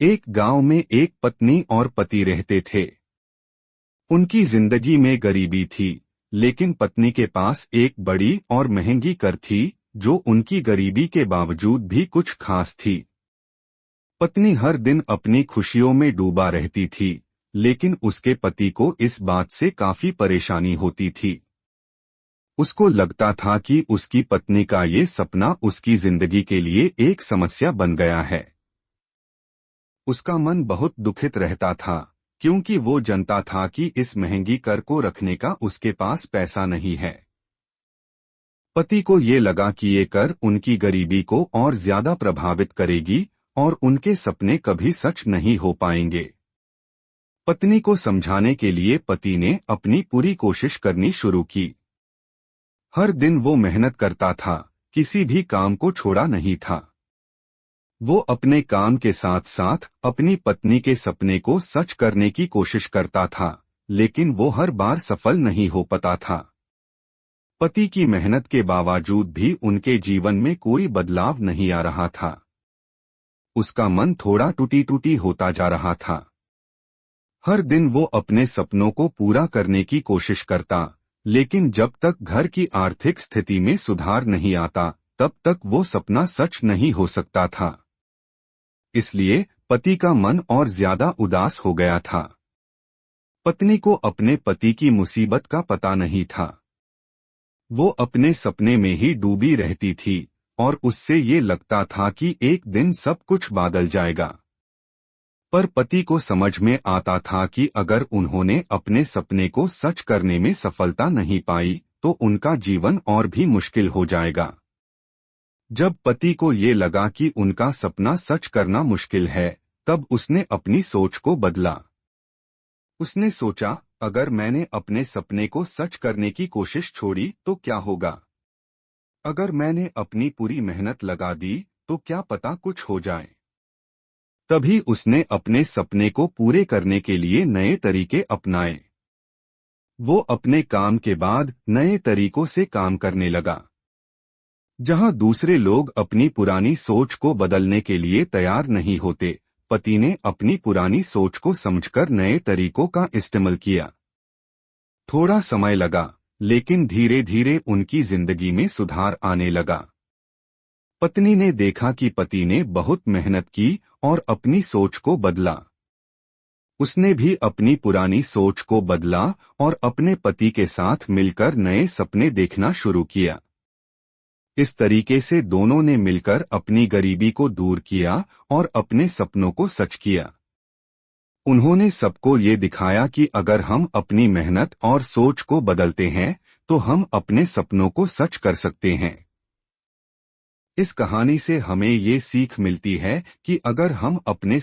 एक गांव में एक पत्नी और पति रहते थे। उनकी जिंदगी में गरीबी थी, लेकिन पत्नी के पास एक बड़ी और महंगी कार थी जो उनकी गरीबी के बावजूद भी कुछ खास थी। पत्नी हर दिन अपनी खुशियों में डूबा रहती थी, लेकिन उसके पति को इस बात से काफी परेशानी होती थी। उसको लगता था कि उसकी पत्नी का ये सपना उसकी जिंदगी के लिए एक समस्या बन गया है। उसका मन बहुत दुखित रहता था, क्योंकि वो जानता था कि इस महंगी कार को रखने का उसके पास पैसा नहीं है। पति को ये लगा कि ये कार उनकी गरीबी को और ज्यादा प्रभावित करेगी और उनके सपने कभी सच नहीं हो पाएंगे। पत्नी को समझाने के लिए पति ने अपनी पूरी कोशिश करनी शुरू की। हर दिन वो मेहनत करता था, किसी भी काम को छोड़ा नहीं था। वो अपने काम के साथ साथ अपनी पत्नी के सपने को सच करने की कोशिश करता था, लेकिन वो हर बार सफल नहीं हो पाता था। पति की मेहनत के बावजूद भी उनके जीवन में कोई बदलाव नहीं आ रहा था। उसका मन थोड़ा टूटी टूटी होता जा रहा था। हर दिन वो अपने सपनों को पूरा करने की कोशिश करता, लेकिन जब तक घर की आर्थिक स्थिति में सुधार नहीं आता, तब तक वो सपना सच नहीं हो सकता था। इसलिए पति का मन और ज्यादा उदास हो गया था। पत्नी को अपने पति की मुसीबत का पता नहीं था। वो अपने सपने में ही डूबी रहती थी और उससे ये लगता था कि एक दिन सब कुछ बदल जाएगा। पर पति को समझ में आता था कि अगर उन्होंने अपने सपने को सच करने में सफलता नहीं पाई, तो उनका जीवन और भी मुश्किल हो जाएगा। जब पति को ये लगा कि उनका सपना सच करना मुश्किल है, तब उसने अपनी सोच को बदला। उसने सोचा, अगर मैंने अपने सपने को सच करने की कोशिश छोड़ी तो क्या होगा? अगर मैंने अपनी पूरी मेहनत लगा दी तो क्या पता कुछ हो जाए। तभी उसने अपने सपने को पूरे करने के लिए नए तरीके अपनाए। वो अपने काम के बाद नए तरीकों से काम करने लगा। जहां दूसरे लोग अपनी पुरानी सोच को बदलने के लिए तैयार नहीं होते, पति ने अपनी पुरानी सोच को समझकर नए तरीकों का इस्तेमाल किया। थोड़ा समय लगा, लेकिन धीरे धीरे उनकी जिंदगी में सुधार आने लगा। पत्नी ने देखा कि पति ने बहुत मेहनत की और अपनी सोच को बदला। उसने भी अपनी पुरानी सोच को बदला और अपने पति के साथ मिलकर नए सपने देखना शुरू किया। इस तरीके से दोनों ने मिलकर अपनी गरीबी को दूर किया और अपने सपनों को सच किया। उन्होंने सबको ये दिखाया कि अगर हम अपनी मेहनत और सोच को बदलते हैं, तो हम अपने सपनों को सच कर सकते हैं। इस कहानी से हमें ये सीख मिलती है कि अगर हम अपने